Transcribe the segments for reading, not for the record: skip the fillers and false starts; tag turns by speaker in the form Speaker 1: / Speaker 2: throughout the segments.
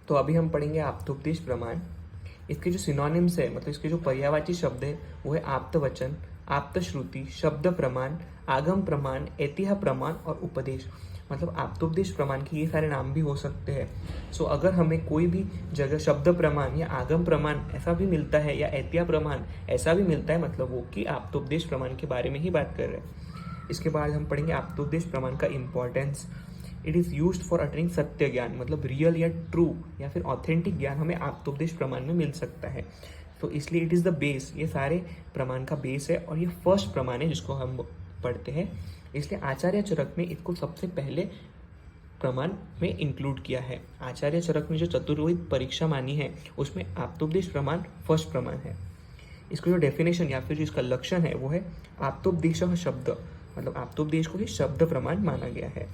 Speaker 1: तो अभी हम पढ़ेंगे आप्तोपदेश प्रमाण। इसके जो सिनोनिम्स है, मतलब इसके जो पर्यायवाची शब्द है वो है आप्तवचन, आप्तश्रुति, शब्द प्रमाण, आगम प्रमाण, ऐतिह्य प्रमाण और उपदेश। मतलब आप्तोपदेश प्रमाण के ये सारे नाम भी हो सकते हैं। सो अगर हमें कोई भी जगह शब्द प्रमाण या आगम प्रमाण ऐसा भी मिलता है या ऐतिह्य प्रमाण ऐसा भी मिलता है, मतलब वो कि आप्तोपदेश प्रमाण के बारे में ही बात कर रहे हैं। इसके बाद हम पढ़ेंगे आप्तोपदेश प्रमाण का importance. It is used for uttering सत्य ज्ञान, मतलब रियल या ट्रू या फिर ऑथेंटिक ज्ञान हमें आप्तोपदेश प्रमाण में मिल सकता है। तो इसलिए इट इज़ द बेस, ये सारे प्रमाण का बेस है और ये फर्स्ट प्रमाण है जिसको हम पढ़ते हैं। इसलिए आचार्य चरक में इसको सबसे पहले प्रमाण में इंक्लूड किया है। आचार्य चरक में जो चतुर्वेद परीक्षा मानी है उसमें आप्तोपदेश प्रमाण फर्स्ट प्रमाण है। इसको जो डेफिनेशन या फिर जो इसका लक्षण है वो है आप्तोपदेश शब्द, मतलब आप्तोपदेश को ही शब्द प्रमाण माना गया है।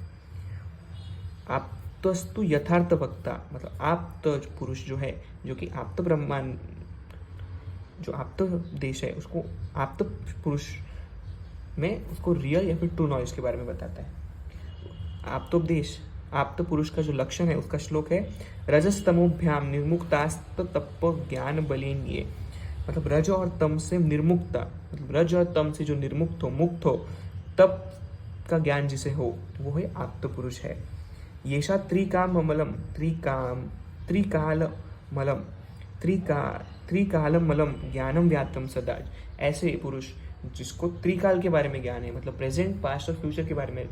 Speaker 1: आप्तस्तु यथार्थ वक्ता, मतलब आप्त पुरुष जो है, जो कि आप्त प्रमाण, जो आप्तोपदेश है उसको आप्त पुरुष में उसको रियल या फिर ट्रू नॉलेज के बारे में बताता है। आप्तोपदेश आप्त पुरुष का जो लक्षण है उसका श्लोक है रजस्तमोभ्याम निर्मुक्तास्त तप ज्ञान बलेन ये, मतलब रज और तम से निर्मुक्ता, मतलब रज और तम से जो निर्मुक्त हो, मुक्त हो, तप का ज्ञान जिसे हो वो है आप्त पुरुष है। येषा त्रिकाममलम त्रिकालमलम ज्ञानम व्याप्तम सदा, ऐसे पुरुष जिसको त्रिकाल के बारे में ज्ञान है, मतलब प्रेजेंट, पास्ट और फ्यूचर के बारे में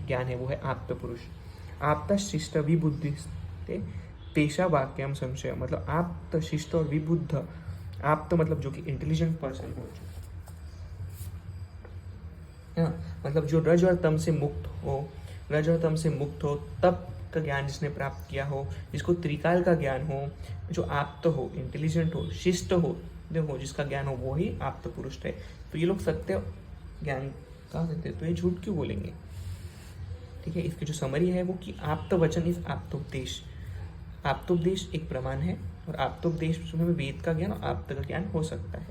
Speaker 1: ज्ञान है, वो है आप्त पुरुष। आप्त शिष्ट विबुद्धि तेषा वाक्यम संशय, मतलब आप्त शिष्ट और विबुद्ध, आप्त मतलब जो कि इंटेलिजेंट पर्सन हो, मतलब जो रज और तम से मुक्त हो, तप का ज्ञान जिसने प्राप्त किया हो, जिसको त्रिकाल का ज्ञान हो, जो आप्त हो, इंटेलिजेंट हो, शिष्ट हो, जिसका ज्ञान हो, वो ही आप्त पुरुष है। तो ये लोग सत्य ज्ञान कहा सकते हैं, तो ये झूठ क्यों बोलेंगे? ठीक है, इसकी जो समरी है वो कि आप्त वचन इज आप्तोपदेश। आप्तोपदेश एक प्रमाण है और आप्तोपदेश में वेद का ज्ञान और आप्त का ज्ञान हो सकता है।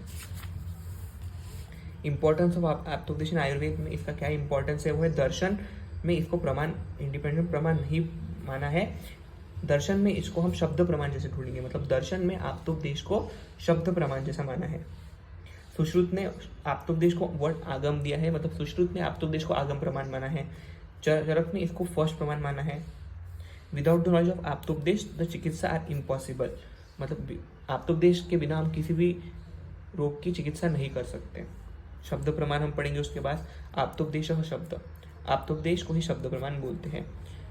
Speaker 1: इंपॉर्टेंस ऑफ आप्तोपदेश इन आयुर्वेद में इसका क्या इंपॉर्टेंस है वो है दर्शन में इसको प्रमाण, इंडिपेंडेंट प्रमाण नहीं माना है। दर्शन में इसको हम शब्द प्रमाण जैसे ढूंढेंगे, मतलब दर्शन में आप्तोपदेश को शब्द प्रमाण जैसा माना है। सुश्रुत ने आप्तोपदेश को वर्ड आगम दिया है, मतलब सुश्रुत ने आप्तोपदेश को आगम प्रमाण माना है। चरक ने इसको फर्स्ट प्रमाण माना है। Without the knowledge of aptopadesha the chikitsa are impossible, मतलब आप्तोपदेश के बिना हम किसी भी रोग की चिकित्सा नहीं कर सकते। शब्द प्रमाण हम पढ़ेंगे उसके बाद। आप्तोपदेश शब्द, आप्तोपदेश को ही शब्द प्रमाण बोलते हैं।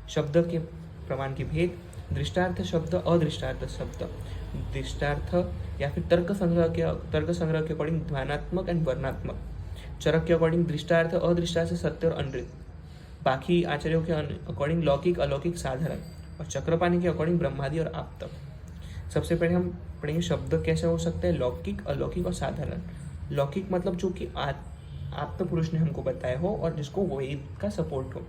Speaker 1: शब्द के प्रमाण के भेद, दृष्टार्थ शब्द, अदृष्टार्थ शब्द। दृष्टार्थ या फिर तर्क संग्रह के अकॉर्डिंग ध्वनात्मक एंड वर्णात्मक। चरक के अकॉर्डिंग दृष्टार्थ, अदृष्टार्थ, सत्य और अनृत। बाकी आचार्यों के अकॉर्डिंग लौकिक, अलौकिक, साधारण। और चक्रपाणी के अकॉर्डिंग ब्रह्मादि और आप्त। सबसे पहले हम पढ़ेंगे शब्द कैसे हो सकते हैं, लौकिक, अलौकिक और साधारण। लौकिक मतलब जो कि आप्त पुरुष ने हमको बताया हो और जिसको वेद का सपोर्ट हो।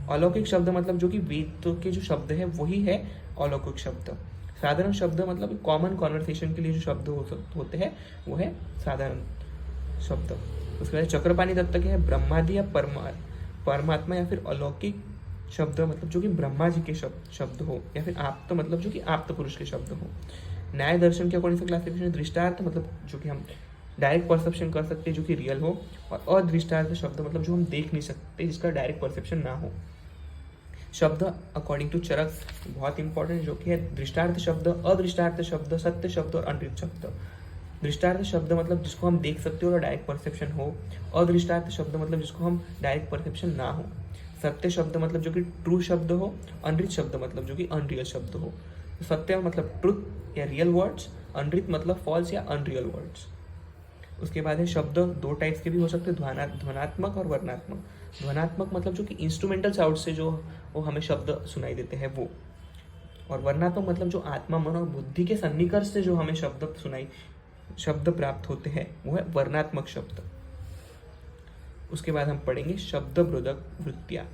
Speaker 1: अलौकिक शब्द मतलब जो कि वेद के जो शब्द है वही है अलौकिक शब्द। साधारण शब्द मतलब कॉमन कॉन्वर्सेशन के लिए जो शब्द होते हैं वो है साधारण शब्द। उसके बाद चक्रपाणी दत्त के है ब्रह्मादि या परमात्मा या फिर अलौकिक शब्द, मतलब जो कि ब्रह्मा जी के शब्द हो, या फिर आप्त मतलब जो कि आप्त पुरुष के शब्द हो। न्याय दर्शन के अकॉर्डिंग से क्लासिफिकेशन दृष्टार्थ मतलब जो कि हम डायरेक्ट परसेप्शन कर सकते हैं, जो कि रियल हो। और अदृष्टार्थ शब्द मतलब जो हम देख नहीं सकते, जिसका डायरेक्ट परसेप्शन ना हो। शब्द अकॉर्डिंग टू चरक बहुत इंपॉर्टेंट, जो कि है दृष्टार्थ शब्द, अदृष्टार्थ शब्द, सत्य शब्द और अनृत शब्द। दृष्टार्थ शब्द मतलब जिसको हम देख सकते हो और डायरेक्ट परसेप्शन हो। अदृष्टार्थ शब्द मतलब जिसको हम डायरेक्ट परसेप्शन ना हो। सत्य शब्द मतलब जो कि ट्रू शब्द हो। अनृत शब्द मतलब जो कि अनरियल शब्द हो। सत्य मतलब ट्रुथ या रियल वर्ड्स, अनृत मतलब फॉल्स या अनरियल वर्ड्स। उसके बाद है शब्द दो टाइप्स के भी हो सकते हैं, ध्वनात्मक और वर्णात्मक। ध्वनात्मक मतलब जो कि इंस्ट्रूमेंटल साउंड से जो वो हमें शब्द सुनाई देते हैं वो। और वर्णात्मक मतलब जो आत्मा, मन और बुद्धि के सन्निकर्ष से जो हमें शब्द प्राप्त होते हैं वो है वर्णात्मक शब्द। उसके बाद हम पढ़ेंगे शब्द बोधक वृत्तियाँ।